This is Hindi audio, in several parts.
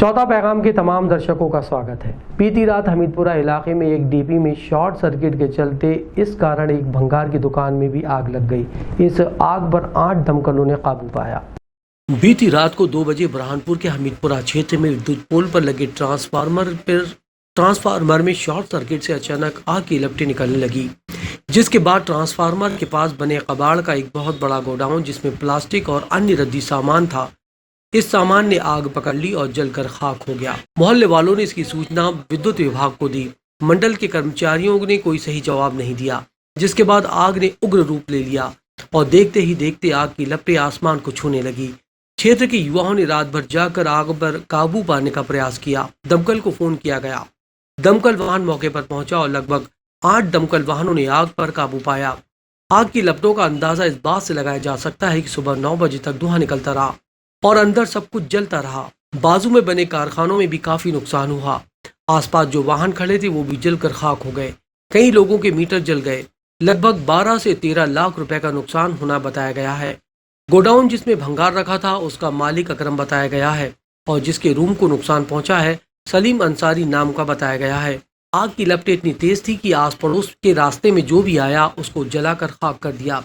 चौथा पैगाम के तमाम दर्शकों का स्वागत है। बीती रात हमीदपुरा इलाके में एक डीपी में शॉर्ट सर्किट के चलते इस कारण एक भंगार की दुकान में भी आग लग गई। इस आग पर 8 दमकलों ने काबू पाया। बीती रात को 2 बजे बुरहानपुर के हमीदपुरा क्षेत्र में विद्युत पोल पर लगे ट्रांसफार्मर में शॉर्ट सर्किट से अचानक आग की लपटें निकलने लगी, जिसके बाद ट्रांसफार्मर के पास बने कबाड़ का एक बहुत बड़ा गोडाउन जिसमें प्लास्टिक और अन्य रद्दी सामान था, इस सामान ने आग पकड़ ली और जलकर खाक हो गया। मोहल्ले वालों ने इसकी सूचना विद्युत विभाग को दी। मंडल के कर्मचारियों ने कोई सही जवाब नहीं दिया, जिसके बाद आग ने उग्र रूप ले लिया और देखते ही देखते आग की लपटें आसमान को छूने लगी। क्षेत्र के युवाओं ने रात भर जाकर आग पर काबू पाने का प्रयास किया। दमकल को फोन किया गया। दमकल वाहन मौके पर पहुंचा और लगभग 8 दमकल वाहनों ने आग पर काबू पाया। आग की लपटों का अंदाजा इस बात से लगाया जा सकता है कि सुबह 9 बजे तक धुआं निकलता रहा और अंदर सब कुछ जलता रहा। बाजू में बने कारखानों में भी काफी नुकसान हुआ। आसपास जो वाहन खड़े थे वो भी जलकर खाक हो गए। कई लोगों के मीटर जल गए। लगभग 12 से 13 लाख रुपए का नुकसान होना बताया गया है। गोडाउन जिसमें भंगार रखा था उसका मालिक अकरम बताया गया है और जिसके रूम को नुकसान पहुंचा है सलीम अंसारी नाम का बताया गया है। आग की लपटें इतनी तेज थी कि आस पड़ोस के रास्ते में जो भी आया उसको जलाकर खाक कर दिया।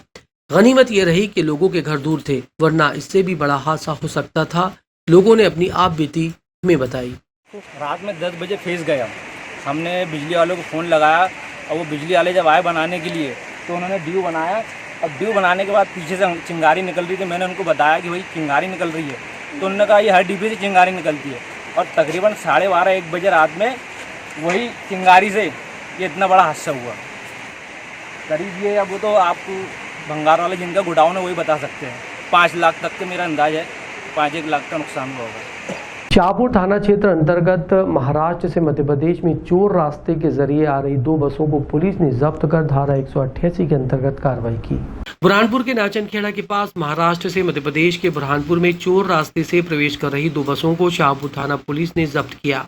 गनीमत यह रही कि लोगों के घर दूर थे, वरना इससे भी बड़ा हादसा हो सकता था। लोगों ने अपनी आप बीती में बताई। रात में 10 बजे फेस गया। हमने बिजली वालों को फ़ोन लगाया और वो बिजली वाले जब आए बनाने के लिए तो उन्होंने ड्यू बनाया। अब ड्यू बनाने के बाद पीछे से चिंगारी निकल रही थी। मैंने उनको बताया कि भाई चिंगारी निकल रही है, तो उन्होंने कहा ये हर डिब्बे से चिंगारी निकलती है। और तकरीबन 12:30-1 बजे रात में वही चिंगारी से ये इतना बड़ा हादसा हुआ। करीब ये अब वो तो आपको भंगार वाले जिनका गोडाउन है वही बता सकते हैं। 5 लाख तक के मेरा अंदाज है, 5-1 लाख का नुकसान हुआ होगा। शाहपुर थाना क्षेत्र अंतर्गत महाराष्ट्र से मध्य प्रदेश में चोर रास्ते के जरिए आ रही 2 बसों को पुलिस ने जब्त कर धारा 188 के अंतर्गत कार्रवाई की। बुरहानपुर के नाचनखेड़ा के पास महाराष्ट्र से मध्य प्रदेश के बुरहानपुर में चोर रास्ते से प्रवेश कर रही 2 बसों को शाहपुर थाना पुलिस ने जब्त किया।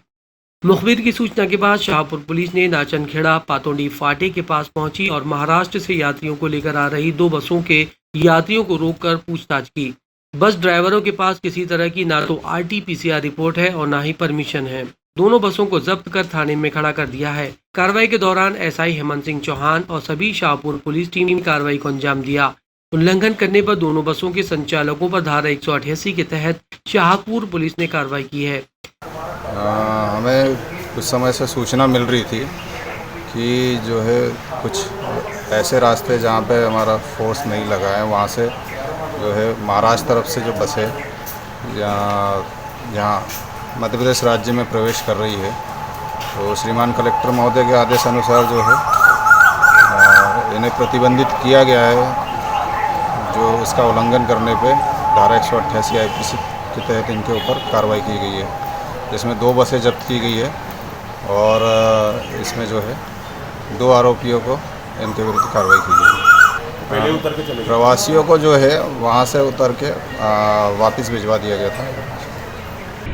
मुखबिर की सूचना के बाद शाहपुर पुलिस ने नाचनखेड़ा पातोंडी फाटे के पास पहुंची और महाराष्ट्र से यात्रियों को लेकर आ रही 2 बसों के यात्रियों को रोककर पूछताछ की। बस ड्राइवरों के पास किसी तरह की ना तो RT-PCR रिपोर्ट है और ना ही परमिशन है। दोनों बसों को जब्त कर थाने में खड़ा कर दिया है। कार्रवाई के दौरान SI हेमंत सिंह चौहान और सभी शाहपुर पुलिस टीम ने कार्रवाई को अंजाम दिया। उल्लंघन करने पर दोनों बसों के संचालकों पर धारा 188 के तहत शाहपुर पुलिस ने कार्रवाई की है। हमें कुछ समय से सूचना मिल रही थी कि जो है कुछ ऐसे रास्ते जहाँ पे हमारा फोर्स नहीं लगा है वहाँ से जो है महाराष्ट्र तरफ से जो बसें जहाँ मध्य प्रदेश राज्य में प्रवेश कर रही है, तो श्रीमान कलेक्टर महोदय के आदेश अनुसार जो है इन्हें प्रतिबंधित किया गया है। जो इसका उल्लंघन करने पे धारा 188 IPC के तहत इनके ऊपर कार्रवाई की गई है, जिसमें 2 बसें जब्त की गई है और इसमें जो है 2 आरोपियों को इनके विरुद्ध कार्रवाई की गई है। पहले उतर के चले प्रवासियों को जो है वहाँ से उतर के वापस भिजवा दिया गया था।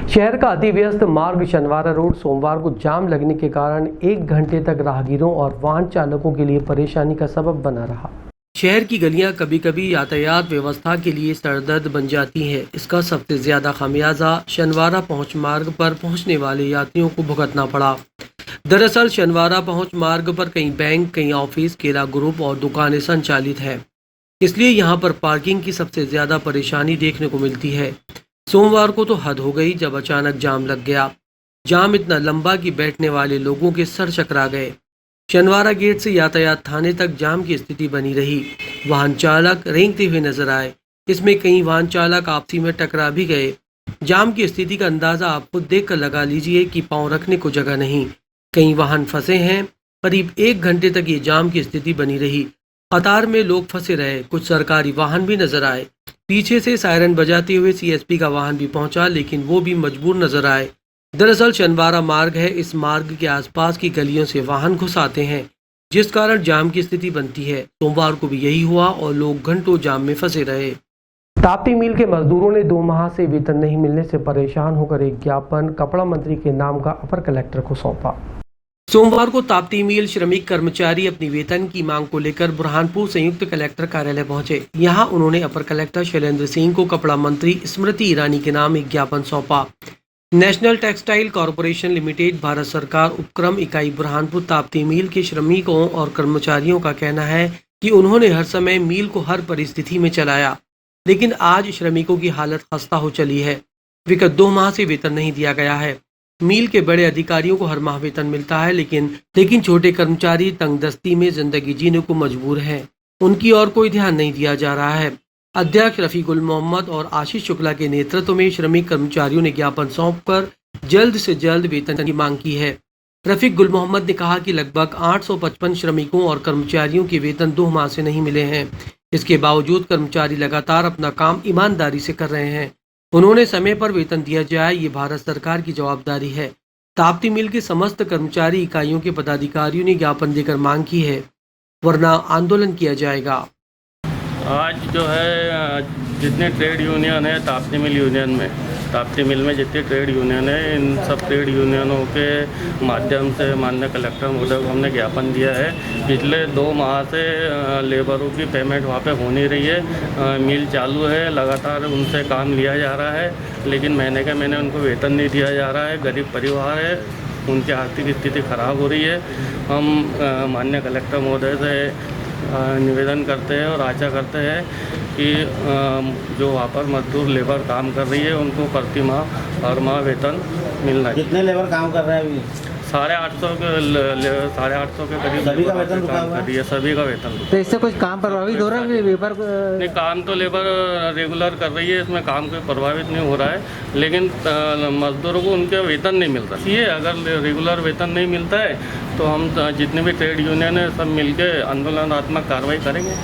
शहर का अति व्यस्त मार्ग शनिवारा रोड सोमवार को जाम लगने के कारण 1 घंटे तक राहगीरों और वाहन चालकों के लिए परेशानी का सबब बना रहा। शहर की गलियां कभी कभी यातायात व्यवस्था के लिए सरदर्द बन जाती हैं। इसका सबसे ज्यादा खामियाजा शनिवारा पहुंच मार्ग पर पहुंचने वाले यात्रियों को भुगतना पड़ा। दरअसल शनिवारा पहुंच मार्ग पर कई बैंक, कई ऑफिस, केला ग्रुप और दुकानें संचालित है, इसलिए यहां पर पार्किंग की सबसे ज्यादा परेशानी देखने को मिलती है। सोमवार को तो हद हो गई जब अचानक जाम लग गया। जाम इतना लंबा कि बैठने वाले लोगों के सर चकरा गए। शनिवारा गेट से यातायात थाने तक जाम की स्थिति बनी रही। वाहन चालक रेंगते हुए नजर आए। इसमें कई वाहन चालक आपसी में टकरा भी गए। जाम की स्थिति का अंदाजा आप खुद देखकर लगा लीजिए कि पांव रखने को जगह नहीं। कई वाहन फंसे हैं। करीब 1 घंटे तक ये जाम की स्थिति बनी रही। कतार में लोग फंसे रहे। कुछ सरकारी वाहन भी नजर आए। पीछे से सायरन बजाते हुए CSP का वाहन भी पहुंचा, लेकिन वो भी मजबूर नजर आए। दरअसल शनिवारा मार्ग है। इस मार्ग के आसपास की गलियों से वाहन घुस आते हैं, जिस कारण जाम की स्थिति बनती है। सोमवार को भी यही हुआ और लोग घंटों जाम में फंसे रहे। ताप्ती मिल के मजदूरों ने 2 माह से वेतन नहीं मिलने से परेशान होकर एक ज्ञापन कपड़ा मंत्री के नाम का अपर कलेक्टर को सौंपा। सोमवार को ताप्ती मिल श्रमिक कर्मचारी अपनी वेतन की मांग को लेकर बुरहानपुर संयुक्त कलेक्टर कार्यालय पहुंचे। यहां उन्होंने अपर कलेक्टर शैलेंद्र सिंह को कपड़ा मंत्री स्मृति ईरानी के नाम एक ज्ञापन सौंपा। National textile corporation limited Bharat सरकार उपक्रम इकाई बुरहानपुर ताप्ती मिल के श्रमिकों और कर्मचारियों का कहना है कि उन्होंने हर समय मिल को हर परिस्थिति में चलाया, लेकिन आज श्रमिकों की हालत खस्ता हो चली है। विगत 2 माह से वेतन नहीं दिया गया है। मिल के बड़े अधिकारियों को हर माह वेतन मिलता है, लेकिन छोटे कर्मचारी तंगदस्ती में जिंदगी जीने को मजबूर हैं। उनकी ओर कोई ध्यान नहीं दिया जा रहा है। अध्यक्ष रफीकुल मोहम्मद और आशीष शुक्ला के नेतृत्व में श्रमिक कर्मचारियों ने ज्ञापन सौंपकर जल्द से जल्द वेतन की मांग की है। रफीक गुल मोहम्मद ने कहा कि लगभग 855 श्रमिकों और कर्मचारियों के वेतन 2 माह से नहीं मिले हैं। इसके बावजूद कर्मचारी लगातार अपना काम ईमानदारी से कर रहे हैं। उन्होंने समय पर वेतन दिया जाए, ये भारत सरकार की जवाबदारी है। ताप्ती मिल के समस्त कर्मचारी इकाइयों के पदाधिकारियों ने ज्ञापन देकर मांग की है, वरना आंदोलन किया जाएगा। आज जो है जितने ट्रेड यूनियन है ताप्ती मिल यूनियन में, ताप्ती मिल में जितने ट्रेड यूनियन है, इन सब ट्रेड यूनियनों के माध्यम से माननीय कलेक्टर महोदय को हमने ज्ञापन दिया है। पिछले 2 माह से लेबरों की पेमेंट वहाँ पे हो नहीं रही है। मिल चालू है, लगातार उनसे काम लिया जा रहा है, लेकिन महीने के महीने उनको वेतन नहीं दिया जा रहा है। गरीब परिवार है, उनकी आर्थिक स्थिति खराब हो रही है। हम माननीय कलेक्टर महोदय से निवेदन करते हैं और आशा करते हैं कि जो वहाँ पर मजदूर लेबर काम कर रही है उनको प्रति माह हर माह वेतन मिलना चाहिए। कितने लेबर काम कर रहे हैं अभी? 850 के करीब सभी का वेतन रुका काम हुआ कर रही है, सभी का वेतन रुका। तो इससे कुछ काम प्रभावित हो रहा है लेबर? नहीं, काम तो लेबर रेगुलर कर रही है, इसमें काम कोई प्रभावित नहीं हो रहा है, लेकिन मजदूरों को उनके वेतन नहीं मिलता। ये अगर रेगुलर वेतन नहीं मिलता है तो हम जितने भी ट्रेड यूनियन है सब मिलकर आंदोलनात्मक कार्रवाई करेंगे।